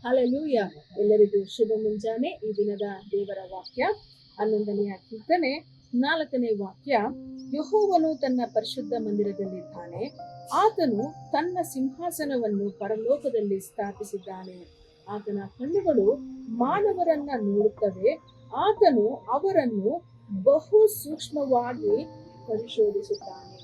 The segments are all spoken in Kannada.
ಹಲ್ಲೆಲೂಯಾ. ಎಲ್ಲರಿಗೂ ಶುಭ ಮುಂಜಾನೆ. ಈ ದಿನದ ದೇವರ ವಾಕ್ಯ 11ನೆಯ ಕೀರ್ತನೆ 4ನೇ ವಾಕ್ಯ. ಯೆಹೋವನು ತನ್ನ ಪರಿಶುದ್ಧ ಮಂದಿರದಲ್ಲಿದ್ದಾನೆ, ಆತನು ತನ್ನ ಸಿಂಹಾಸನವನ್ನು ಪರಲೋಕದಲ್ಲಿ ಸ್ಥಾಪಿಸಿದ್ದಾನೆ. ಆತನ ಕಣ್ಣುಗಳು ಮಾನವರನ್ನ ನೋಡುತ್ತವೆ, ಆತನು ಅವರನ್ನು ಬಹು ಸೂಕ್ಷ್ಮವಾಗಿ ಪರಿಶೋಧಿಸುತ್ತಾನೆ.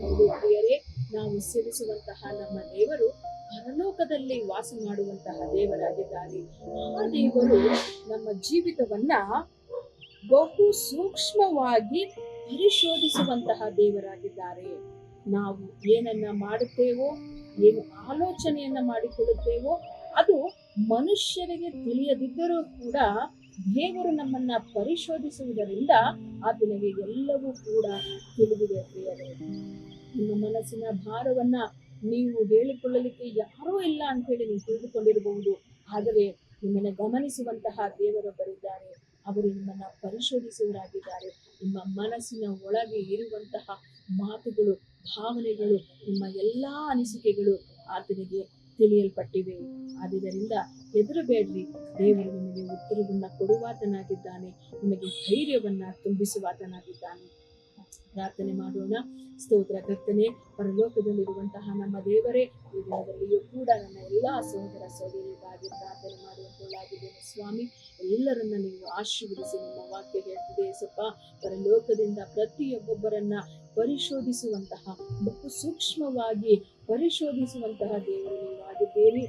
ಹೌದು ಪ್ರಿಯರೇ, ನಾವು ಸೇವಿಸುವಂತಹ ನಮ್ಮ ದೇವರು ಪರಲೋಕದಲ್ಲಿ ವಾಸ ಮಾಡುವಂತಹ ದೇವರಾಗಿದ್ದಾರೆ. ಆ ದೇವರು ನಮ್ಮ ಜೀವಿತವನ್ನ ಬಹು ಸೂಕ್ಷ್ಮವಾಗಿ ಪರಿಶೋಧಿಸುವಂತಹ ದೇವರಾಗಿದ್ದಾರೆ. ನಾವು ಏನನ್ನ ಮಾಡುತ್ತೇವೋ, ಏನು ಆಲೋಚನೆಯನ್ನ ಮಾಡಿಕೊಳ್ಳುತ್ತೇವೋ, ಅದು ಮನುಷ್ಯರಿಗೆ ತಿಳಿಯದಿದ್ದರೂ ಕೂಡ ದೇವರು ನಮ್ಮನ್ನ ಪರಿಶೋಧಿಸುವುದರಿಂದ ಆತನಿಗೆ ಎಲ್ಲವೂ ಕೂಡ ತಿಳಿದಿದೆ. ಪ್ರಿಯರೇ, ನಿಮ್ಮ ಮನಸ್ಸಿನ ಭಾರವನ್ನ ನೀವು ಹೇಳಿಕೊಳ್ಳಲಿಕ್ಕೆ ಯಾರೂ ಇಲ್ಲ ಅಂತ ಹೇಳಿ ನೀವು ತಿಳಿದುಕೊಂಡಿರಬಹುದು. ಆದರೆ ನಿಮ್ಮನ್ನ ಗಮನಿಸುವಂತಹ ದೇವರೊಬ್ಬರಿದ್ದಾರೆ. ಅವರು ನಿಮ್ಮನ್ನ ಪರಿಶೋಧಿಸುವರಾಗಿದ್ದಾರೆ. ನಿಮ್ಮ ಮನಸ್ಸಿನ ಒಳಗೆ ಇರುವಂತಹ ಮಾತುಗಳು, ಭಾವನೆಗಳು, ನಿಮ್ಮ ಎಲ್ಲಾ ಅನಿಸಿಕೆಗಳು ಆತನಿಗೆ ತಿಳಿಯಲ್ಪಟ್ಟಿವೆ. ಆದುದರಿಂದ ಹೆದರಬೇಡ್ರಿ. ದೇವರು ನಿಮಗೆ ಉತ್ತರವನ್ನ ಕೊಡುವಾತನಾಗಿದ್ದಾನೆ, ನಿಮಗೆ ಧೈರ್ಯವನ್ನ ತುಂಬಿಸುವಾತನಾಗಿದ್ದಾನೆ. ಪ್ರಾರ್ಥನೆ ಮಾಡೋಣ. ಸ್ತೋತ್ರ ಕರ್ತನೆ, ಪರಲೋಕದಲ್ಲಿರುವಂತಹ ನಮ್ಮ ದೇವರೇ, ಈ ದಿನದಲ್ಲಿಯೂ ಕೂಡ ನನ್ನ ಎಲ್ಲಾ ಸಹೋದರ ಸಹೋದರಿಗಾಗಿ ಪ್ರಾರ್ಥನೆ ಮಾಡುವಂತವಳಾಗಿದ್ದೇನೆ ಸ್ವಾಮಿ. ಎಲ್ಲರನ್ನ ನೀವು ಆಶೀರ್ವದಿಸಿ. ನಿಮ್ಮ ವಾಕ್ಯ ಹೇಳ್ತಿದೆ ಸಪ್ಪ, ಪರಲೋಕದಿಂದ ಪ್ರತಿಯೊಬ್ಬೊಬ್ಬರನ್ನ ಪರಿಶೋಧಿಸುವಂತಹ, ಬಹು ಸೂಕ್ಷ್ಮವಾಗಿ ಪರಿಶೋಧಿಸುವಂತಹ ದೇವರು ನೀವು ಆಗಿದ್ದೀರಿ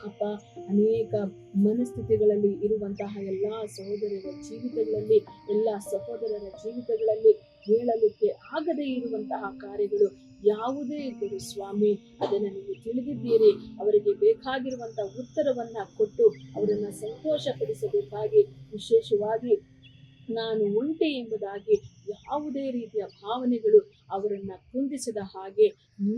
ಅಪ್ಪ. ಅನೇಕ ಮನಸ್ಥಿತಿಗಳಲ್ಲಿ ಇರುವಂತಹ ಎಲ್ಲಾ ಸಹೋದರರ ಜೀವಿತಗಳಲ್ಲಿ, ಎಲ್ಲಾ ಸಹೋದರರ ಜೀವಿತಗಳಲ್ಲಿ ಹೇಳಲಿಕ್ಕೆ ಆಗದೇ ಇರುವಂತಹ ಕಾರ್ಯಗಳು ಯಾವುದೇ ಇದ್ದರೂ ಸ್ವಾಮಿ, ಅದನ್ನು ನೀವು ತಿಳಿದಿದ್ದೀರಿ. ಅವರಿಗೆ ಬೇಕಾಗಿರುವಂತಹ ಉತ್ತರವನ್ನ ಕೊಟ್ಟು ಅವರನ್ನ ಸಂತೋಷ ಪಡಿಸಬೇಕಾಗಿ, ವಿಶೇಷವಾಗಿ ನಾನು ಒಂಟೆ ಎಂಬುದಾಗಿ ಯಾವುದೇ ರೀತಿಯ ಭಾವನೆಗಳು ಅವರನ್ನ ಕುಂದಿಸದ ಹಾಗೆ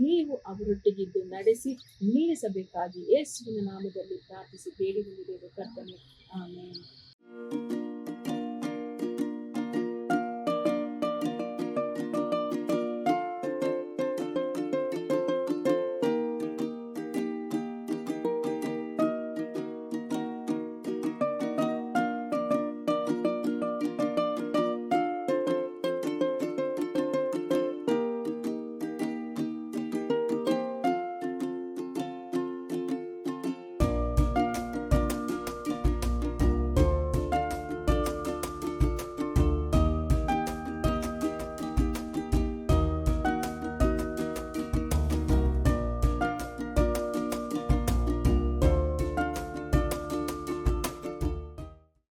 ನೀವು ಅವರೊಟ್ಟಿಗಿದ್ದು ನಡೆಸಿ ನಿಲ್ಲಿಸಬೇಕಾಗಿ ಯೇಸುವಿನ ನಾಮದಲ್ಲಿ ಪ್ರಾರ್ಥಿಸಿ ಬೇಡಿ ಬಂದಿದ್ದೇವೆ ಕರ್ತನೆ. ಆಮೆನ್.